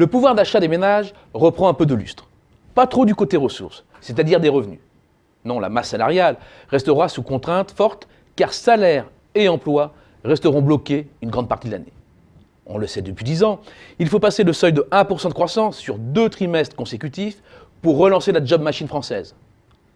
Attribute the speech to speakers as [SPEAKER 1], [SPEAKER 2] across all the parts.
[SPEAKER 1] Le pouvoir d'achat des ménages reprend un peu de lustre. Pas trop du côté ressources, c'est-à-dire des revenus. Non, la masse salariale restera sous contrainte forte car salaire et emploi resteront bloqués une grande partie de l'année. On le sait depuis 10 ans, il faut passer le seuil de 1% de croissance sur 2 trimestres consécutifs pour relancer la job machine française.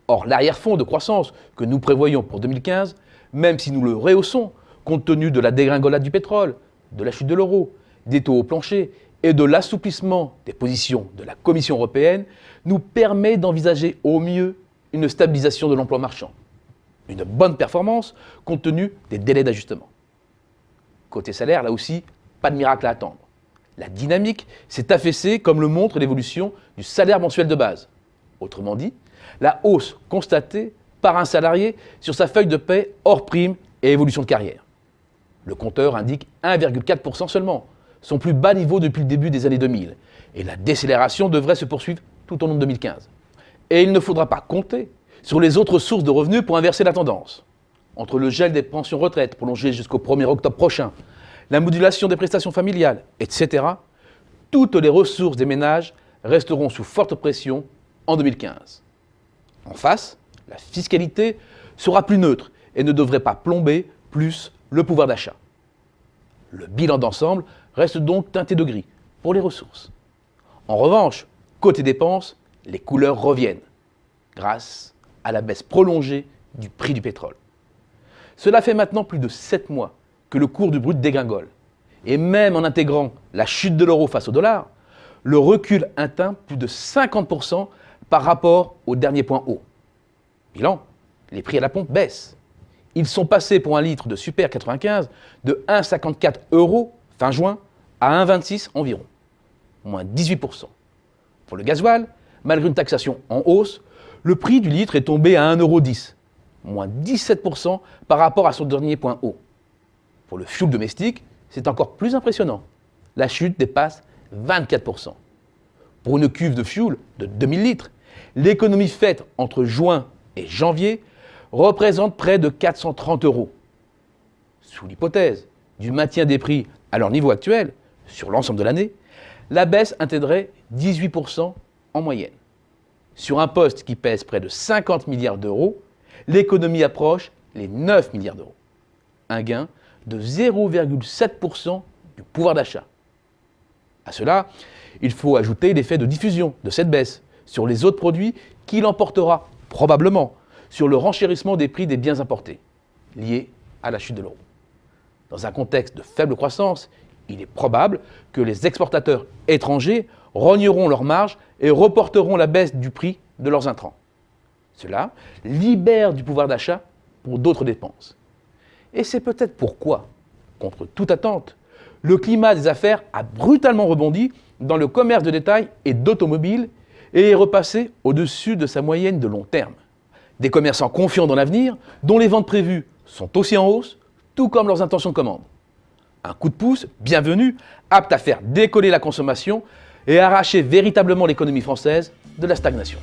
[SPEAKER 1] Or, l'arrière-fond de croissance que nous prévoyons pour 2015, même si nous le rehaussons, compte tenu de la dégringolade du pétrole, de la chute de l'euro, des taux au plancher et de l'assouplissement des positions de la Commission européenne, nous permet d'envisager au mieux une stabilisation de l'emploi marchand. Une bonne performance compte tenu des délais d'ajustement. Côté salaire, là aussi, pas de miracle à attendre. La dynamique s'est affaissée comme le montre l'évolution du salaire mensuel de base. Autrement dit, la hausse constatée par un salarié sur sa feuille de paie hors prime et évolution de carrière. Le compteur indique 1,4% seulement, son plus bas niveau depuis le début des années 2000, et la décélération devrait se poursuivre tout au long de 2015. Et il ne faudra pas compter sur les autres sources de revenus pour inverser la tendance. Entre le gel des pensions retraite prolongé jusqu'au 1er octobre prochain, la modulation des prestations familiales, etc., toutes les ressources des ménages resteront sous forte pression en 2015. En face, la fiscalité sera plus neutre et ne devrait pas plomber plus le pouvoir d'achat. Le bilan d'ensemble reste donc teinté de gris pour les ressources. En revanche, côté dépenses, les couleurs reviennent grâce à la baisse prolongée du prix du pétrole. Cela fait maintenant plus de 7 mois que le cours du brut dégringole. Et même en intégrant la chute de l'euro face au dollar, le recul atteint plus de 50% par rapport au dernier point haut. Bilan, les prix à la pompe baissent. Ils sont passés pour un litre de Super 95 de 1,54 € fin juin à 1,26 environ, moins 18%. Pour le gasoil, malgré une taxation en hausse, le prix du litre est tombé à 1,10 €, moins 17% par rapport à son dernier point haut. Pour le fioul domestique, c'est encore plus impressionnant. La chute dépasse 24%. Pour une cuve de fioul de 2000 litres, l'économie faite entre juin et janvier représente près de 430 €. Sous l'hypothèse du maintien des prix à leur niveau actuel, sur l'ensemble de l'année, la baisse atteindrait 18% en moyenne. Sur un poste qui pèse près de 50 milliards d'euros, l'économie approche les 9 milliards d'euros. Un gain de 0,7% du pouvoir d'achat. À cela, il faut ajouter l'effet de diffusion de cette baisse sur les autres produits qui l'emportera probablement sur le renchérissement des prix des biens importés, liés à la chute de l'euro. Dans un contexte de faible croissance, il est probable que les exportateurs étrangers rogneront leurs marges et reporteront la baisse du prix de leurs intrants. Cela libère du pouvoir d'achat pour d'autres dépenses. Et c'est peut-être pourquoi, contre toute attente, le climat des affaires a brutalement rebondi dans le commerce de détail et d'automobile et est repassé au-dessus de sa moyenne de long terme. Des commerçants confiants dans l'avenir, dont les ventes prévues sont aussi en hausse, tout comme leurs intentions de commande. Un coup de pouce bienvenu, apte à faire décoller la consommation et arracher véritablement l'économie française de la stagnation.